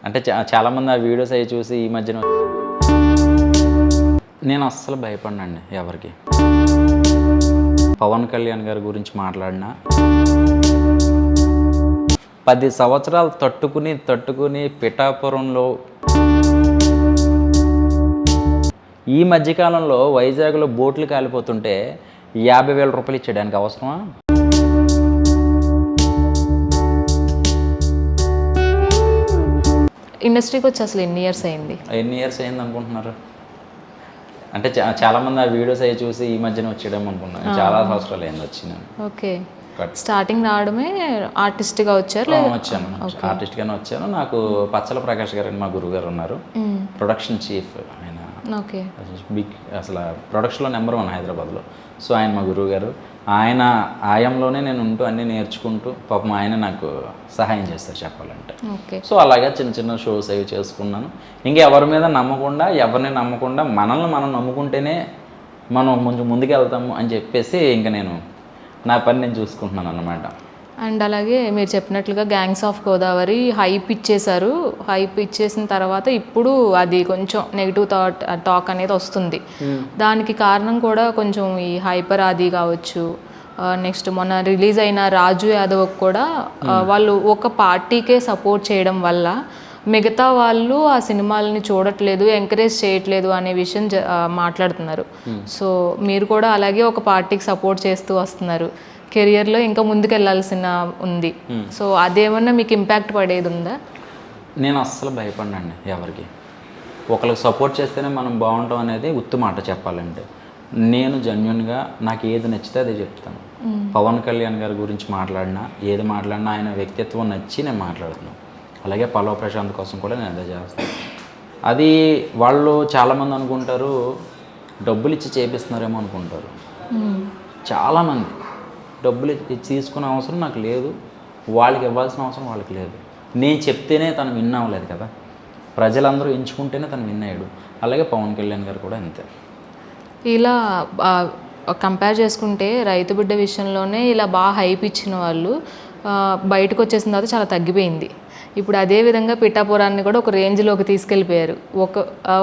అంటే చాలామంది ఆ వీడియోస్ అవి చూసి ఈ మధ్యన నేను అస్సలు భయపడినండి ఎవరికి. పవన్ కళ్యాణ్ గారి గురించి మాట్లాడినా 10 సంవత్సరాలు తట్టుకుని పిఠాపురంలో ఈ మధ్యకాలంలో వైజాగ్లో బోట్లు కాలిపోతుంటే 50,000 రూపాయలు ఇచ్చేయడానికి అవసరమా? ఇండస్ట్రీకి వచ్చి అసలు ఎన్ని ఇయర్స్ అయింది అనుకుంటున్నారు? అంటే చాలామంది ఆ వీడియోస్ అవి చూసి ఈ మధ్యన వచ్చేయడం అనుకున్నాను. చాలా సంవత్సరాలు అయింది వచ్చినాను. ఓకే, స్టార్టింగ్ రావడమే ఆర్టిస్ట్గా వచ్చారు? వచ్చాను, ఆర్టిస్ట్గానే వచ్చాను. నాకు పచ్చల ప్రకాష్ గారు అని మా గురువు గారు ఉన్నారు, ప్రొడక్షన్ చీఫ్ ఆయన. ఓకే, బిగ్ అసలు ప్రొడక్షన్లో నెంబర్ 1 హైదరాబాద్లో. సో ఆయన మా గురువు గారు. ఆయన ఆయంలోనే నేను ఉంటూ అన్నీ నేర్చుకుంటూ పాపం ఆయన నాకు సహాయం చేస్తారు చెప్పాలంటే. ఓకే, సో అలాగే చిన్న చిన్న షోస్ అవి చేసుకున్నాను. ఇంకా ఎవరి మీద నమ్మకుండా, ఎవరిని నమ్మకుండా మనల్ని మనం నమ్ముకుంటేనే మనం కొంచెం ముందుకు వెళ్తాము అని చెప్పేసి ఇంకా నేను నా పని నేను చూసుకుంటున్నాను అన్నమాట. అండ్ అలాగే మీరు చెప్పినట్లుగా గ్యాంగ్స్ ఆఫ్ గోదావరి హైప్ ఇచ్చేశారు. హైప్ ఇచ్చేసిన తర్వాత ఇప్పుడు అది కొంచెం నెగిటివ్ టాక్ అనేది వస్తుంది. దానికి కారణం కూడా కొంచెం ఈ హైపర్ ఆది కావచ్చు. నెక్స్ట్ మొన్న రిలీజ్ అయిన రాజు యాదవ్ కూడా వాళ్ళు ఒక పార్టీకే సపోర్ట్ చేయడం వల్ల మిగతా వాళ్ళు ఆ సినిమాలని చూడట్లేదు, ఎంకరేజ్ చేయట్లేదు అనే విషయం మాట్లాడుతున్నారు. సో మీరు కూడా అలాగే ఒక పార్టీకి సపోర్ట్ చేస్తూ వస్తున్నారు. కెరియర్లో ఇంకా ముందుకు వెళ్ళాల్సిన ఉంది. సో అదేమన్నా మీకు ఇంపాక్ట్ పడేది ఉందా? నేను అస్సలు భయపడినండి ఎవరికి. ఒకరికి సపోర్ట్ చేస్తేనే మనం బాగుంటాం అనేది ఉత్తు మాట చెప్పాలంటే. నేను జెన్యున్గా నాకు ఏది నచ్చితే అదే చెప్తాను. పవన్ కళ్యాణ్ గారి గురించి మాట్లాడినా, ఏది మాట్లాడినా ఆయన వ్యక్తిత్వం నచ్చి నేను మాట్లాడుతున్నాను. అలాగే పల్లవ ప్రశాంత్ కోసం కూడా నేను అదే చేస్తాను. అది వాళ్ళు చాలామంది అనుకుంటారు డబ్బులు ఇచ్చి చేపిస్తున్నారేమో అనుకుంటారు. చాలామంది డబ్బులు తీసుకునే అవసరం నాకు లేదు, వాళ్ళకి ఇవ్వాల్సిన అవసరం వాళ్ళకి లేదు. నేను చెప్తేనే తను విన్ అవ్వలేదు కదా, ప్రజలందరూ ఎంచుకుంటేనే తను విన్ అయ్యాడు. అలాగే పవన్ కళ్యాణ్ గారు కూడా అంతే. ఇలా కంపేర్ చేసుకుంటే రైతు బిడ్డ విషయంలోనే ఇలా బాగా హైప్ ఇచ్చిన వాళ్ళు బయటకు వచ్చేసిన తర్వాత చాలా తగ్గిపోయింది. ఇప్పుడు అదేవిధంగా పిఠాపురాన్ని కూడా ఒక రేంజ్లోకి తీసుకెళ్ళిపోయారు.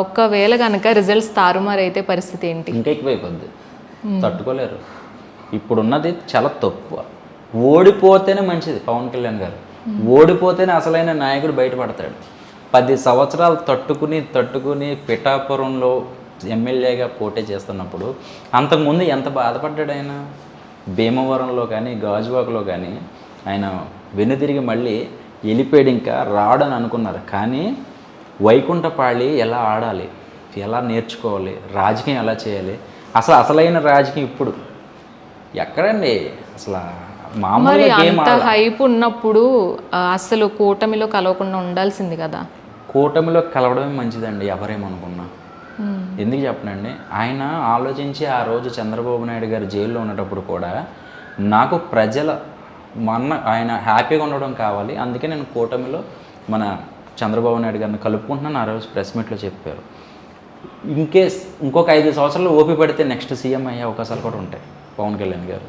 ఒకవేళ కనుక రిజల్ట్స్ తారుమారు అయితే పరిస్థితి ఏంటి? ఇంకా ఎక్కువైపోద్ది, తట్టుకోలేరు. ఇప్పుడున్నది చాలా తక్కువ. ఓడిపోతేనే మంచిది. పవన్ కళ్యాణ్ గారు ఓడిపోతేనే అసలైన నాయకుడు బయటపడతాడు. 10 సంవత్సరాలు తట్టుకుని పిఠాపురంలో ఎమ్మెల్యేగా పోటీ చేస్తున్నప్పుడు అంతకుముందు ఎంత బాధపడ్డాడు ఆయన. భీమవరంలో కానీ గాజువాకలో కానీ ఆయన వెనుతిరిగి మళ్ళీ వెళ్ళిపోయాడు, ఇంకా రాడని అనుకున్నారు. కానీ వైకుంఠపాళి ఎలా ఆడాలి, ఎలా నేర్చుకోవాలి, రాజకీయం ఎలా చేయాలి, అసలైన రాజకీయం ఇప్పుడు ఎక్కడండి అసలు. మామూలుగా అంత హైప్ ఉన్నప్పుడు అసలు కూటమిలో కలవకుండా ఉండాల్సింది కదా. కూటమిలో కలవడమే మంచిదండి ఎవరేమనుకున్నా. ఎందుకు చెప్పనండి, ఆయన ఆలోచించి ఆ రోజు చంద్రబాబు నాయుడు గారు జైల్లో ఉన్నప్పుడు కూడా నాకు ప్రజల ఆయన హ్యాపీగా ఉండడం కావాలి, అందుకే నేను కూటమిలో మన చంద్రబాబు నాయుడు గారిని కలుపుకుంటున్నాను ఆ రోజు ప్రెస్ మీట్లో చెప్పారు. ఇన్కేస్ ఇంకొక 5 సంవత్సరాలు ఓపి పడితే నెక్స్ట్ సీఎం అయ్యే అవకాశాలు కూడా ఉంటాయి పవన్ కళ్యాణ్ గారు.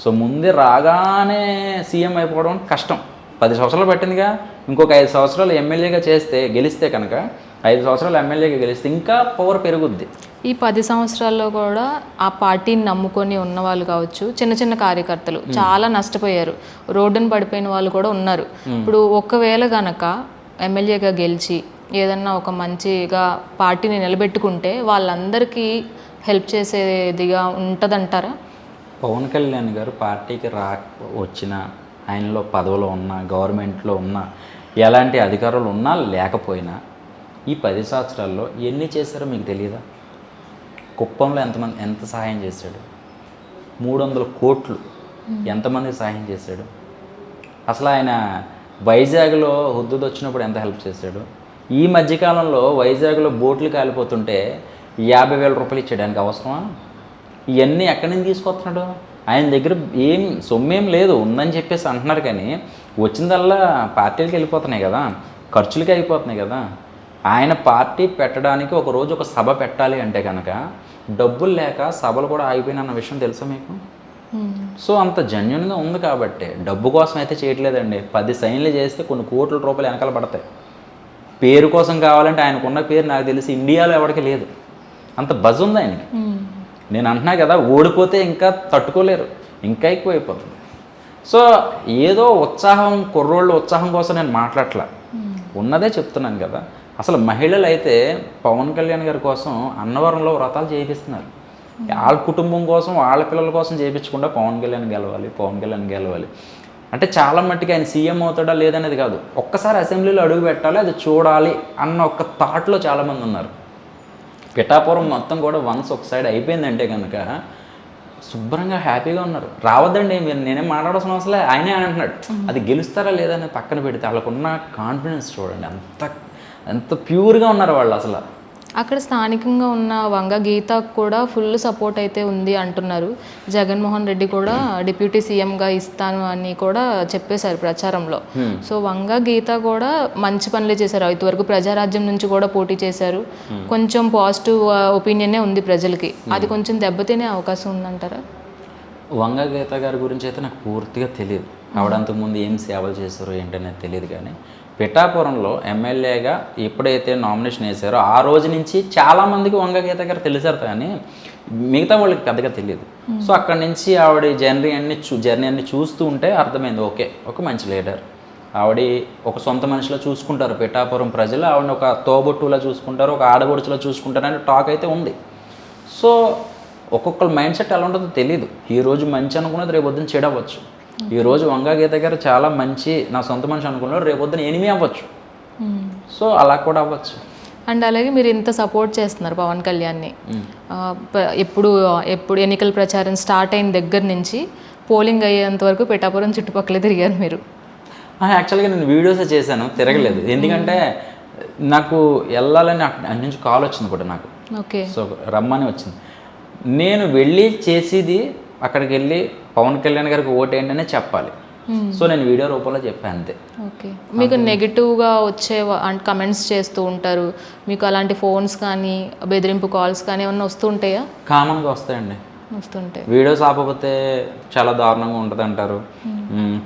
సో ముందే రాగానే సీఎం అయిపోవడం కష్టం. 10 సంవత్సరాలు పట్టిందిగా, ఇంకొక 5 సంవత్సరాలు ఎమ్మెల్యేగా గెలిస్తే కనుక 5 సంవత్సరాలు ఎమ్మెల్యేగా గెలిస్తే ఇంకా పవర్ పెరుగుద్ది. ఈ 10 సంవత్సరాల్లో కూడా ఆ పార్టీని నమ్ముకొని ఉన్న వాళ్ళు కావచ్చు, చిన్న చిన్న కార్యకర్తలు చాలా నష్టపోయారు, రోడ్డును పడిపోయిన వాళ్ళు కూడా ఉన్నారు. ఇప్పుడు ఒకవేళ గనక ఎమ్మెల్యేగా గెలిచి ఏదన్నా ఒక మంచిగా పార్టీని నిలబెట్టుకుంటే వాళ్ళందరికీ హెల్ప్ చేసేదిగా ఉంటుందంటారా? పవన్ కళ్యాణ్ గారు పార్టీకి వచ్చిన, ఆయనలో పదవిలో ఉన్న, గవర్నమెంట్లో ఉన్న, ఎలాంటి అధికారులు ఉన్నా లేకపోయినా ఈ 10 సంవత్సరాల్లో ఎన్ని చేశారో మీకు తెలియదా? కుప్పంలో ఎంత సహాయం చేశాడు? 300 కోట్లు ఎంతమంది సహాయం చేశాడు? అసలు ఆయన వైజాగ్లో హుద్దుద్ వచ్చినప్పుడు ఎంత హెల్ప్ చేశాడు? ఈ మధ్యకాలంలో వైజాగ్లో బోట్లు కాలిపోతుంటే 50,000 రూపాయలు ఇచ్చేయడానికి అవసరమా? ఇవన్నీ ఎక్కడి నుంచి తీసుకొస్తున్నాడు? ఆయన దగ్గర ఏం సొమ్మేం లేదు, ఉందని చెప్పేసి అంటున్నారు. కానీ వచ్చిందల్లా పార్టీలకు వెళ్ళిపోతున్నాయి కదా, ఖర్చులకి అయిపోతున్నాయి కదా. ఆయన పార్టీ పెట్టడానికి ఒక రోజు ఒక సభ పెట్టాలి అంటే కనుక డబ్బులు లేక సభలు కూడా ఆగిపోయిన విషయం తెలుసా మీకు? సో అంత జెన్యున్గా ఉంది కాబట్టి డబ్బు కోసం అయితే చేయట్లేదండి. 10 సైన్లు చేస్తే కొన్ని కోట్ల రూపాయలు వెనకాల పడతాయి. పేరు కోసం కావాలంటే ఆయనకున్న పేరు నాకు తెలిసి ఇండియాలో ఎవరికి లేదు, అంత బజ్ ఉంది ఆయనకి. నేను అంటున్నా కదా, ఓడిపోతే ఇంకా తట్టుకోలేరు, ఇంకా ఎక్కువైపోతుంది. సో ఏదో ఉత్సాహం, కుర్రోళ్ళు ఉత్సాహం కోసం నేను మాట్లాడట్లా, ఉన్నదే చెప్తున్నాను కదా. అసలు మహిళలు అయితే పవన్ కళ్యాణ్ గారి కోసం అన్నవరంలో వ్రతాలు చేయిస్తున్నారు. వాళ్ళ కుటుంబం కోసం, వాళ్ళ పిల్లల కోసం చేయించకుండా పవన్ కళ్యాణ్ గెలవాలి, పవన్ కళ్యాణ్ గెలవాలి అంటే చాలా మట్టికి ఆయన సీఎం అవుతాడా లేదనేది కాదు, ఒక్కసారి అసెంబ్లీలో అడుగు పెట్టాలి, అది చూడాలి అన్న ఒక థాట్లో చాలామంది ఉన్నారు. పిఠాపురం మొత్తం కూడా వన్స్ ఒక సైడ్ అయిపోయిందంటే కనుక శుభ్రంగా హ్యాపీగా ఉన్నారు. రావద్దండి మీరు, నేనేం మాట్లాడాల్సిన అవసరం, ఆయనే అంటున్నాడు. అది గెలుస్తారా లేదని పక్కన పెడితే వాళ్ళకున్న కాన్ఫిడెన్స్ చూడండి, ఎంత ప్యూర్గా ఉన్నారు వాళ్ళు. అసలు అక్కడ స్థానికంగా ఉన్న వంగ గీతకు కూడా ఫుల్ సపోర్ట్ అయితే ఉంది అంటున్నారు. జగన్మోహన్ రెడ్డి కూడా డిప్యూటీ సీఎంగా ఇస్తాను అని కూడా చెప్పేశారు ప్రచారంలో. సో వంగ గీత కూడా మంచి పనులే చేశారు. ఇంతవరకు ప్రజారాజ్యం నుంచి కూడా పోటీ చేశారు. కొంచెం పాజిటివ్ ఒపీనియనే ఉంది ప్రజలకి. అది కొంచెం దెబ్బతినే అవకాశం ఉందంటారా? వంగ గీత గారి గురించి అయితే నాకు పూర్తిగా తెలియదు. ఆవిడ అంతకుముందు ఏం సేవలు చేశారో ఏంటనేది తెలియదు. కానీ పిఠాపురంలో ఎమ్మెల్యేగా ఎప్పుడైతే నామినేషన్ వేశారో ఆ రోజు నుంచి చాలామందికి వంగ గీత గారు తెలిసారు, కానీ మిగతా వాళ్ళకి పెద్దగా తెలియదు. సో అక్కడి నుంచి ఆవిడ జర్నీ అన్ని చూస్తూ ఉంటే అర్థమైంది, ఓకే ఒక మంచి లీడర్. ఆవిడ ఒక సొంత మనిషిలో చూసుకుంటారు పిఠాపురం ప్రజలు, ఆవిడని ఒక తోబొట్టులా చూసుకుంటారు, ఒక ఆడబొడుచులా చూసుకుంటారు అనే టాక్ అయితే ఉంది. సో ఒక్కొక్కరు మైండ్ సెట్ ఎలా ఉంటుందో తెలియదు. ఈరోజు మంచి అనుకున్నది రేపొద్దున చెడు అవ్వచ్చు. ఈరోజు వంగ గీత గారు చాలా మంచి నా సొంత మనిషి అనుకున్నారు, రేపొద్దున ఎనిమి అవ్వచ్చు. సో అలా కూడా అవ్వచ్చు. అండ్ అలాగే మీరు ఇంత సపోర్ట్ చేస్తున్నారు పవన్ కళ్యాణ్ని. ఎప్పుడు ఎన్నికల ప్రచారం స్టార్ట్ అయిన దగ్గర నుంచి పోలింగ్ అయ్యేంత వరకు పిఠాపురం చుట్టుపక్కల తిరిగారు మీరు. యాక్చువల్గా నేను వీడియోసే చేశాను, తిరగలేదు. ఎందుకంటే నాకు వెళ్ళాలని అక్కడి నుంచి కాల్ వచ్చింది కూడా నాకు. ఓకే. సో రమ్మని వచ్చింది. నేను వెళ్ళి చేసేది అక్కడికి వెళ్ళి పవన్ కళ్యాణ్ గారికి ఓటు ఏంటనే చెప్పాలి. సో నేను వీడియో రూపంలో చెప్పాను అంతే. ఓకే. మీకు నెగిటివ్గా వచ్చే కమెంట్స్ చేస్తూ ఉంటారు, మీకు అలాంటి ఫోన్స్ కానీ బెదిరింపు కాల్స్ కానీ ఏమన్నా వస్తూ ఉంటాయా? కామన్గా వస్తాయండి, వస్తుంటాయి. వీడియోస్ ఆపకపోతే చాలా దారుణంగా ఉంటుంది అంటారు.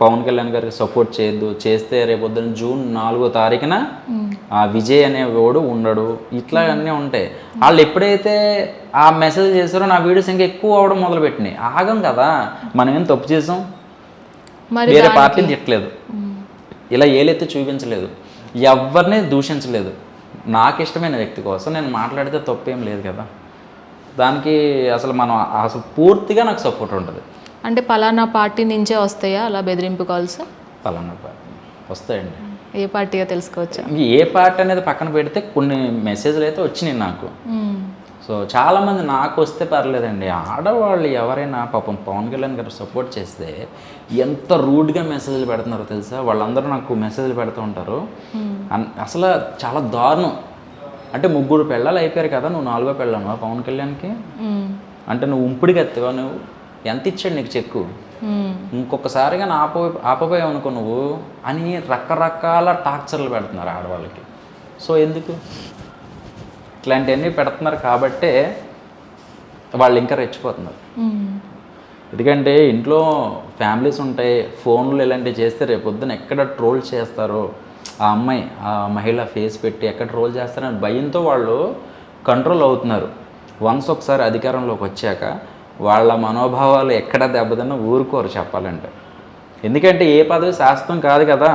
పవన్ కళ్యాణ్ గారికి సపోర్ట్ చేయొద్దు, చేస్తే రేపొద్దున జూన్ 4వ తారీఖున ఆ విజయ్ అనే వాడు ఉండడు, ఇట్లా అన్నీ ఉంటాయి. వాళ్ళు ఎప్పుడైతే ఆ మెసేజ్ చేశారో నా వీడియోస్ ఇంకా ఎక్కువ అవడం మొదలుపెట్టినాయి. ఆగం కదా, మనం ఏం తప్పు చేసాం, వేరే పార్టీని తిట్టలేదు, ఇలా ఏలైతే చూపించలేదు, ఎవరిని దూషించలేదు. నాకు ఇష్టమైన వ్యక్తి కోసం నేను మాట్లాడితే తప్పేం లేదు కదా. దానికి అసలు మనం అసలు పూర్తిగా నాకు సపోర్ట్ ఉంటుంది. అంటే పలానా పార్టీ నుంచే వస్తాయా అలా బెదిరింపు కాల్స్? పలానా పార్టీ వస్తాయండి. ఏ పార్టీగా తెలుసుకోవచ్చా? ఏ పార్టీ అనేది పక్కన పెడితే కొన్ని మెసేజ్లు అయితే వచ్చినాయి నాకు. సో చాలామంది నాకు వస్తే పర్లేదండి, ఆడవాళ్ళు ఎవరైనా పాపం పవన్ కళ్యాణ్ గారు సపోర్ట్ చేస్తే ఎంత రూడ్గా మెసేజ్లు పెడుతున్నారో తెలుసా. వాళ్ళందరూ నాకు మెసేజ్లు పెడుతూ ఉంటారు, అసలు చాలా దారుణం. అంటే 3 పెళ్ళాలు అయిపోయారు కదా, నువ్వు 4వ పెళ్ళాను పవన్ కళ్యాణ్కి, అంటే నువ్వు ఉంపుడికి ఎత్తావా, నువ్వు ఎంత ఇచ్చాడు నీకు చెక్కు, ఇంకొకసారిగా ఆపపోయావు అనుకో నువ్వు అని రకరకాల టార్చర్లు పెడుతున్నారు ఆడవాళ్ళకి. సో ఎందుకు ఇట్లాంటివన్నీ పెడుతున్నారు కాబట్టే వాళ్ళు ఇంకా రెచ్చిపోతున్నారు. ఎందుకంటే ఇంట్లో ఫ్యామిలీస్ ఉంటాయి, ఫోన్లు ఇలాంటివి చేస్తే రేపొద్దున ఎక్కడ ట్రోల్ చేస్తారో, ఆ అమ్మాయి ఆ మహిళ ఫేస్ పెట్టి ఎక్కడ ట్రోల్ చేస్తారని భయంతో వాళ్ళు కంట్రోల్ అవుతున్నారు. వన్స్ ఒకసారి అధికారంలోకి వచ్చాక వాళ్ళ మనోభావాలు ఎక్కడ దెబ్బతిన్నా ఊరుకోరు చెప్పాలంటే. ఎందుకంటే ఏ పదవి శాశ్వతం కాదు కదా,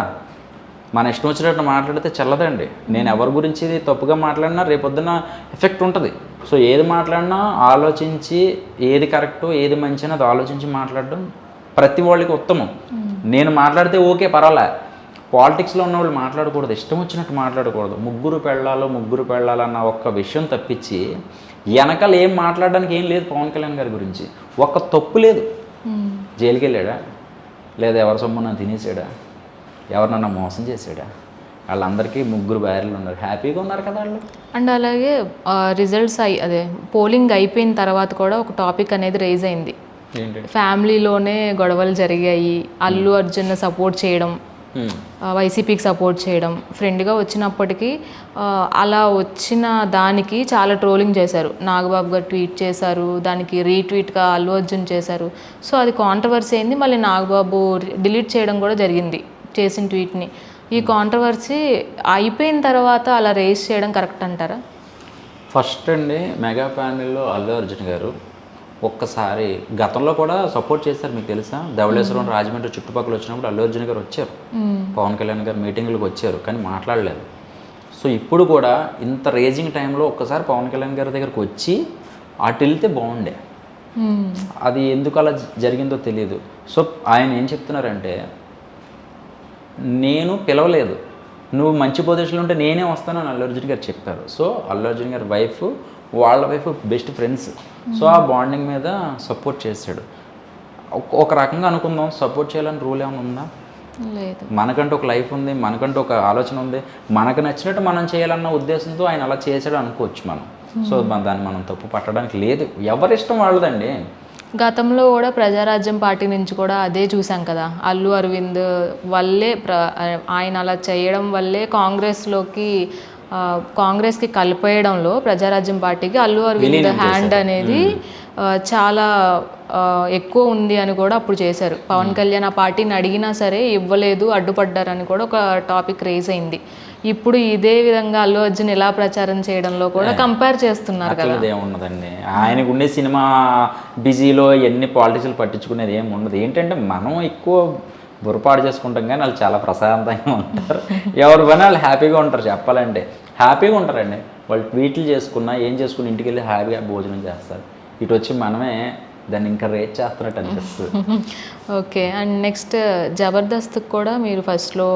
మన ఇష్టం వచ్చినట్టు మాట్లాడితే చెల్లదండి. నేను ఎవరి గురించి తప్పుగా మాట్లాడినా రేపొద్దున ఎఫెక్ట్ ఉంటుంది. సో ఏది మాట్లాడినా ఆలోచించి, ఏది కరెక్టు ఏది మంచి అది ఆలోచించి మాట్లాడడం ప్రతి వాళ్ళకి ఉత్తమం. నేను మాట్లాడితే ఓకే పర్వాలే, పాలిటిక్స్లో ఉన్న వాళ్ళు మాట్లాడకూడదు, ఇష్టం వచ్చినట్టు మాట్లాడకూడదు. 3 పెళ్ళాలు అన్న ఒక్క విషయం తప్పించి వెనకాల ఏం మాట్లాడడానికి ఏం లేదు. పవన్ కళ్యాణ్ గారి గురించి ఒక్క తప్పు లేదు. జైలుకి వెళ్ళాడా, లేదా ఎవరి సొమ్మున తినేసాడా, ఎవరినన్నా మోసం చేసాడా, వాళ్ళందరికీ 3 భార్యలు ఉన్నారు, హ్యాపీగా ఉన్నారు కదా వాళ్ళు. అండ్ అలాగే రిజల్ట్స్ పోలింగ్ అయిపోయిన తర్వాత కూడా ఒక టాపిక్ అనేది రైజ్ అయింది. ఫ్యామిలీలోనే గొడవలు జరిగాయి, అల్లు అర్జున్ సపోర్ట్ చేయడం, వైసీపీకి సపోర్ట్ చేయడం, ఫ్రెండ్గా వచ్చినప్పటికీ అలా వచ్చిన దానికి చాలా ట్రోలింగ్ చేశారు. నాగబాబు గారు ట్వీట్ చేశారు, దానికి రీట్వీట్గా అల్లు అర్జున్ చేశారు. సో అది కాంట్రవర్సీ అయింది. మళ్ళీ నాగబాబు డిలీట్ చేయడం కూడా జరిగింది చేసిన ట్వీట్ని. ఈ కాంట్రవర్సీ అయిపోయిన తర్వాత అలా రేస్ చేయడం కరెక్ట్ అంటారా? ఫస్ట్ అండి మెగా ఫ్యామిలీలో అల్లు అర్జున్ గారు ఒక్కసారి గతంలో కూడా సపోర్ట్ చేశారు. మీకు తెలుసా, ధవళేశ్వరం రాజమండ్రి చుట్టుపక్కల వచ్చినప్పుడు అల్లు అర్జున్ గారు వచ్చారు, పవన్ కళ్యాణ్ గారు మీటింగ్లకు వచ్చారు, కానీ మాట్లాడలేదు. సో ఇప్పుడు కూడా ఇంత రేజింగ్ టైంలో ఒక్కసారి పవన్ కళ్యాణ్ గారి దగ్గరికి వచ్చి అటు వెళ్తే బాగుండే. అది ఎందుకు అలా జరిగిందో తెలియదు. సో ఆయన ఏం చెప్తున్నారంటే, నేను పిలవలేదు, నువ్వు మంచి పొజిషన్లో ఉంటే నేనే వస్తానని అల్లు అర్జున్ గారు చెప్పారు. సో అల్లు అర్జున్ గారి వైఫ్ వాళ్ళ వైఫ్ బెస్ట్ ఫ్రెండ్స్. సో ఆ బాండింగ్ మీద సపోర్ట్ చేశాడు. ఒక రకంగా అనుకుందాం, సపోర్ట్ చేయాలని రూల్ ఏమైనా ఉందా? లేదు. మనకంటూ ఒక లైఫ్ ఉంది, మనకంటూ ఒక ఆలోచన ఉంది, మనకు నచ్చినట్టు మనం చేయాలన్న ఉద్దేశంతో ఆయన అలా చేసాడు అనుకోవచ్చు మనం. సో దాన్ని మనం తప్పు పట్టడానికి లేదు, ఎవరిష్టం వాళ్ళదండి. గతంలో కూడా ప్రజారాజ్యం పార్టీ నుంచి కూడా అదే చూసాం కదా, అల్లు అరవింద్ వల్లే ఆయన అలా చేయడం వల్లే కాంగ్రెస్కి కలిపేయడంలో ప్రజారాజ్యం పార్టీకి అల్లు అరవింద్ హ్యాండ్ అనేది చాలా ఎక్కువ ఉంది అని కూడా అప్పుడు చేశారు. పవన్ కళ్యాణ్ ఆ పార్టీని అడిగినా సరే ఇవ్వలేదు, అడ్డుపడ్డారని కూడా ఒక టాపిక్ రేజ్ అయింది. ఇప్పుడు ఇదే విధంగా అల్లు అర్జున్ ఇలా ప్రచారం చేయడంలో కూడా కంపేర్ చేస్తున్నారు కదా. ఏమున్నదండి, ఆయనకు ఉండే సినిమా బిజీలో ఎన్ని పాలిటిక్స్లు పట్టించుకునేది ఏమి ఉండదు. ఏంటంటే మనం ఎక్కువ బుర్రపాటు చేసుకుంటాం, కానీ వాళ్ళు చాలా ప్రశాంతంగా ఉంటారు. ఎవరి పని వాళ్ళు హ్యాపీగా ఉంటారు. చెప్పాలంటే హ్యాపీగా ఉంటారండి. వాళ్ళు ట్వీట్లు చేసుకున్నా ఏం చేసుకుని ఇంటికి వెళ్ళి హ్యాపీగా భోజనం చేస్తారు. ఇటు వచ్చి మనమే దాన్ని ఇంకా రేట్ చేస్తున్నట్టు అనిపిస్తుంది. ఓకే. అండ్ నెక్స్ట్ జబర్దస్త్కి కూడా మీరు ఫస్ట్లో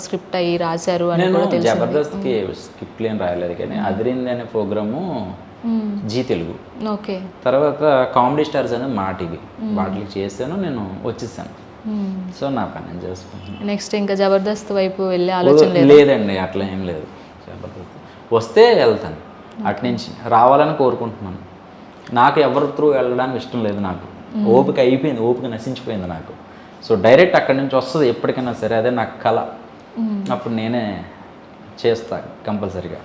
స్క్రిప్ట్ అయ్యి రాశారు అని కూడా తెలిసింది. జబర్దస్త్కి స్క్రిప్ట్లు ఏం రాయలేదు, కానీ అదిరింది అనే ప్రోగ్రాము జీ తెలుగు. ఓకే. తర్వాత కామెడీ స్టార్స్ అనేది మా టీవీ, వాటికి చేశాను, నేను వచ్చేసాను. సో నా పని నేను చేసుకుంటున్నాను. నెక్స్ట్ ఇంకా జబర్దస్త్ వైపు వెళ్ళే ఆలోచన లేదండి, అట్లా ఏం లేదు. జబర్దస్త్ వస్తే వెళ్తాను, అటు నుంచి రావాలని కోరుకుంటున్నాను. నాకు ఎవరి త్రూ వెళ్ళడానికి ఇష్టం లేదు. నాకు ఓపిక అయిపోయింది, ఓపిక నశించిపోయింది నాకు. సో డైరెక్ట్ అక్కడి నుంచి వస్తుంది ఎప్పటికైనా సరే, అదే నాకు కళ. అప్పుడు నేనే చేస్తాను కంపల్సరీగా.